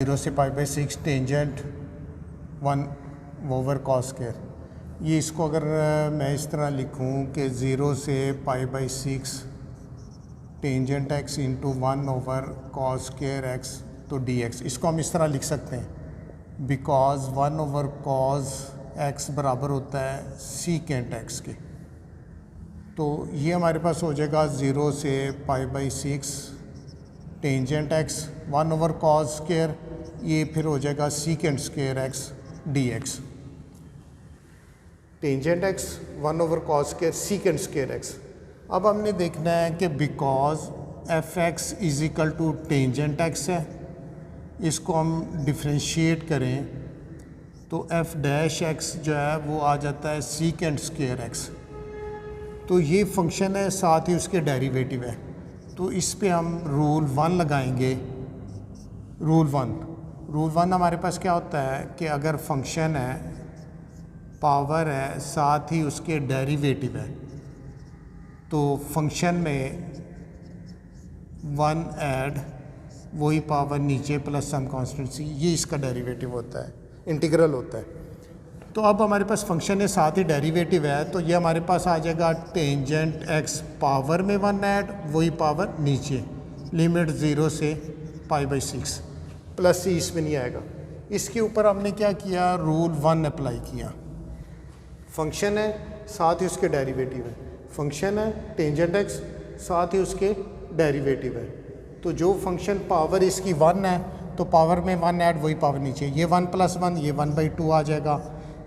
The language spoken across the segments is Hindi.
0 से pi by 6 tangent 1 over cos square. ये इसको अगर मैं इस तरह लिखूं कि 0 से pi by 6 tangent x into 1 over cos square x तो dx, इसको हम इस तरह लिख सकते हैं बिकॉज 1 ओवर कॉस x बराबर होता है सीकेंट x के। तो ये हमारे पास हो जाएगा 0 से pi by 6 tangent x 1 over cos square, ये फिर हो जाएगा secant square x dx। Tangent x 1 over cos square secant square x। अब हमने देखना है कि because f x is equal to tangent x है, इसको हम डिफ्रेंशिएट करें तो एफ डैश x जो है वो आ जाता है सीकेंट स्क्वायर x। तो ये फंक्शन है, साथ ही उसके डेरिवेटिव है, तो इस पे हम रूल 1 लगाएंगे। रूल 1 हमारे पास क्या होता है कि अगर फंक्शन है, पावर है, साथ ही उसके डेरिवेटिव है, तो फंक्शन में 1 ऐड वही पावर नीचे प्लस सम कॉन्स्टेंसी, ये इसका डेरिवेटिव होता है, इंटीग्रल होता है। तो अब हमारे पास फंक्शन है, साथ ही डेरिवेटिव है, तो ये हमारे पास आ जाएगा टेंजेंट x पावर में 1 ऐड वही पावर नीचे, लिमिट 0 से पाई बाई 6 प्लस c इसमें नहीं आएगा। इसके ऊपर हमने क्या किया, रूल 1 अप्लाई किया। फंक्शन है, साथ ही उसके डेरिवेटिव है, फंक्शन है टेंजेंट x, साथ ही उसके डेरिवेटिव है। तो जो फंक्शन पावर इसकी 1 है तो पावर में 1 ऐड वही पावर नीचे, ये 1 प्लस 1 ये 1/2 आ जाएगा।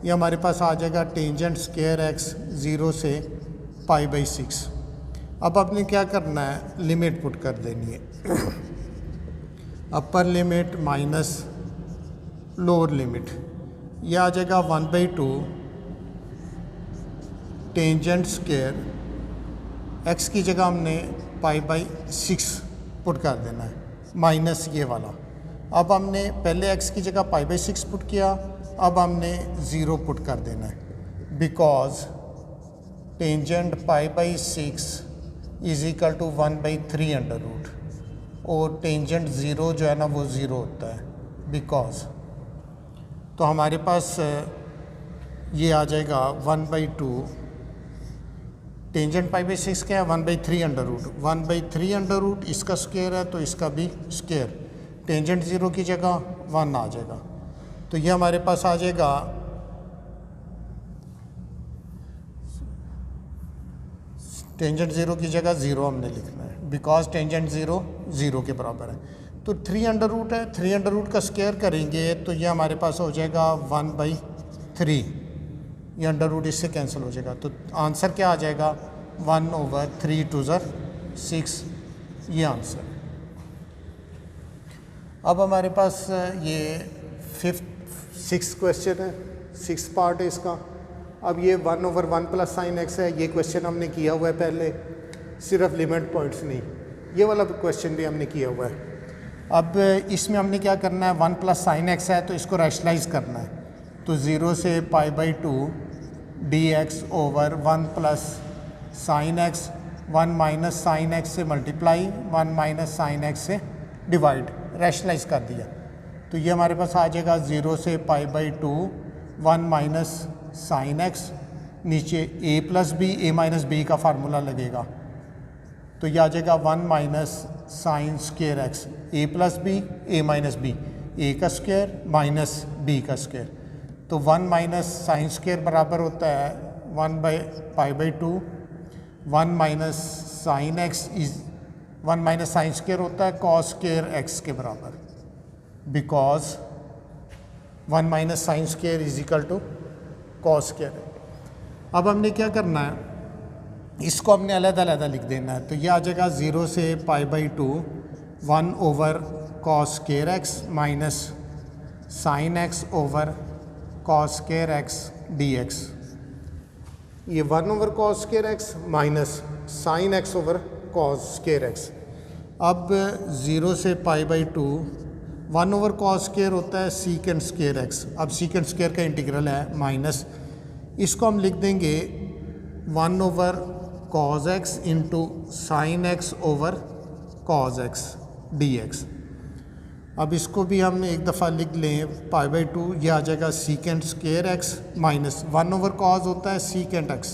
ये हमारे पास आ जाएगा टेंजेंट स्क्वायर x 0 से पाई बाई 6। अब आपने क्या करना है, लिमिट पुट कर देनी है, upper limit minus lower limit, ये आ जाएगा 1/2 टेंजेंट स्क्वायर x की जगह हमने पाई बाई 6 पुट कर देना है, माइनस ये वाला। अब हमने पहले x की जगह पाई बाई 6 पुट किया, अब हमने 0 पुट कर देना है because tangent pi by 6 is equal to 1/3 under root, और टेंजेंट 0 जो है ना वो 0 होता है बिकॉज। तो हमारे पास ये आ जाएगा 1/2 टेंजेंट पाई बाई 6 क्या है, 1/3 अंडर रूट, 1/3 अंडर रूट इसका स्क्वायर है तो इसका भी स्क्वायर, टेंजेंट 0 की जगह 1 आ जाएगा। तो ये हमारे पास आ जाएगा टेंजेंट 0 की जगह 0 हमने लिखना है बिकॉज टेंजेंट 0 0 के बराबर है। तो 3 अंडर रूट है, 3 अंडर रूट का स्क्वायर करेंगे तो ये हमारे पास हो जाएगा 1/3, ये अंडर रूट इससे कैंसिल हो जाएगा। तो आंसर क्या आ जाएगा, 1/3 2 6, ये आंसर। अब हमारे पास ये 6th क्वेश्चन है, 6th पार्ट है इसका। अब ये 1/1 प्लस साइन एक्स है, ये क्वेश्चन हमने किया हुआ है पहले, सिर्फ लिमिट पॉइंट्स नहीं, ये वाला क्वेश्चन भी हमने किया हुआ है। अब इसमें हमने क्या करना है, 1 प्लस साइन एक्स है तो इसको रैशनलाइज करना है, तो 0 से pi by 2 dx over 1 plus sine x, 1 minus sine x से मल्टीप्लाई, 1 माइनस साइन एक्स से डिवाइड, रैशनलाइज कर दिया। तो ये हमारे पास आ जाएगा 0 से pi by 2 1 minus sine x, नीचे a plus B, A minus B का फार्मूला लगेगा, तो ये आ जाएगा 1 minus sine square x, A plus B, A minus B, A का स्क्वायर माइनस बी का स्क्वायर। तो 1 माइनस साइन स्क्वायर बराबर होता है 1/2, 1 minus sine x is 1 minus sine square होता है कॉस स्क्वायर एक्स के बराबर, because 1 minus sine square is equal to cos square. अब हमने क्या करना है, इसको हमने अलग-अलग लिख देना है, तो ये आ जाएगा 0 से pi by 2 1 over cos square x minus sine x over cos square x dx। ये 1 over cos square x minus sine x over cos square x. अब 0 से pi by 2 1 over cos square होता है सीकेंट स्क्वायर एक्स, अब सीकेंट स्क्वायर का इंटीग्रल है माइनस, इसको हम लिख देंगे 1 over cos x into sine x over cos x dx। अब इसको भी हम एक दफ़ा लिख लें π/2, ये आ जाएगा secant square x minus 1 over cos होता है secant x,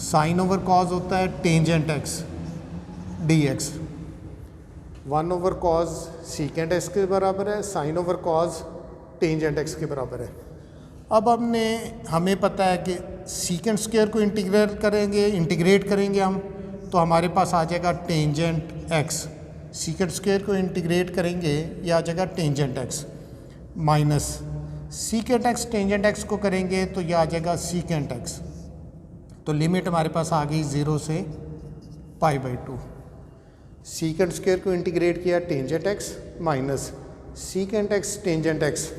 sine over cos होता है tangent x d x. 1 over cos secant x के बराबर है, sine over cos tangent x के बराबर है। अब हमें पता है कि सीकेंट स्क्वायर को इंटीग्रेट करेंगे हम, तो हमारे पास आ जाएगा टेंजेंट एक्स। सीकेंट स्क्वायर को इंटीग्रेट करेंगे, ये आ जाएगा tangent x minus secant x tangent x को करेंगे तो ये आ जाएगा सीकेंट एक्स। तो लिमिट हमारे पास आ गई 0 से π/2। सीकेंट स्क्वायर को इंटीग्रेट किया tangent x minus secant x tangent x.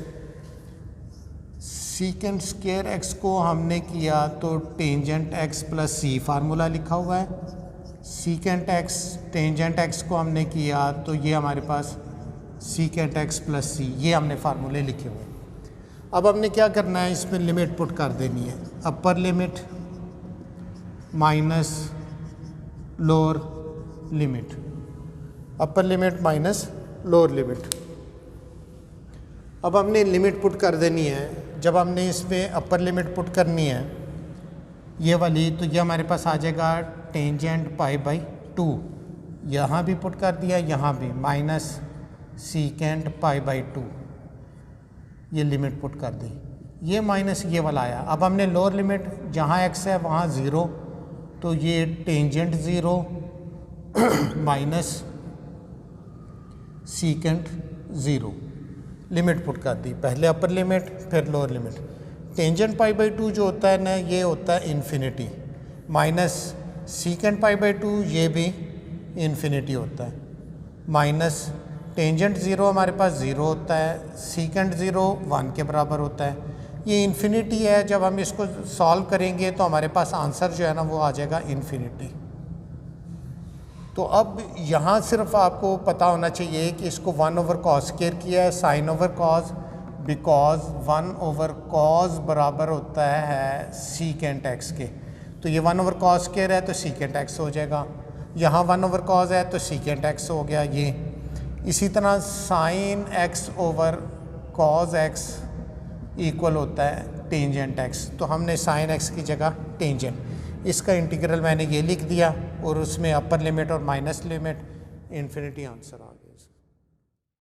Secant square x को हमने किया तो टेंजेंट एक्स प्लस सी फार्मूला लिखा हुआ है, सीकेंट एक्स टेंजेंट एक्स को हमने किया तो ये हमारे पास सीकेंट एक्स प्लस सी, ये हमने फार्मूले लिखे हुए हैं। अब हमने क्या करना है, इसमें लिमिट पुट कर देनी है, upper limit minus lower limit, upper limit minus lower limit. अब हमने लिमिट पुट कर देनी है। जब हमने इसमें अपर लिमिट पुट करनी है ये वाली, तो ये हमारे पास आ जाएगा टेंजेंट π/2, यहाँ भी पुट कर दिया, यहाँ भी माइनस सीकेंट π/2, ये लिमिट पुट कर दी, ये माइनस ये वाला आया। अब हमने लोअर लिमिट, जहाँ x है वहाँ 0, तो ये tangent 0 minus secant 0, limit put कर दी, पहले अपर लिमिट फिर लोअर लिमिट। टेंजेंट π/2 जो होता है ना, ये होता है इन्फिनिटी, माइनस सीकेंट π/2 ये भी इन्फिनिटी होता है, माइनस टेंजेंट 0 हमारे पास 0 होता है, सीकेंट 0 1 के बराबर होता है, ये इन्फिनिटी है। जब हम इसको सॉल्व करेंगे तो हमारे पास आंसर जो है ना वो आ जाएगा इन्फिनिटी। तो अब यहाँ सिर्फ आपको पता होना चाहिए कि इसको 1 ओवर कॉस स्क्वायर किया है sine over cos, because 1 over cos बराबर होता है सीकेंट एक्स के, तो ये 1 ओवर कॉस स्क्वायर है तो सीकेंट एक्स हो जाएगा, यहाँ 1 ओवर कॉस है तो सीकेंट एक्स हो गया ये। इसी तरह sine x over cos x equal होता है टेंजेंट एक्स, तो हमने साइन एक्स की जगह टेंजेंट, इसका इंटीग्रल मैंने ये लिख दिया और उसमें अपर लिमिट और माइनस लिमिट, इन्फिनिटी आंसर।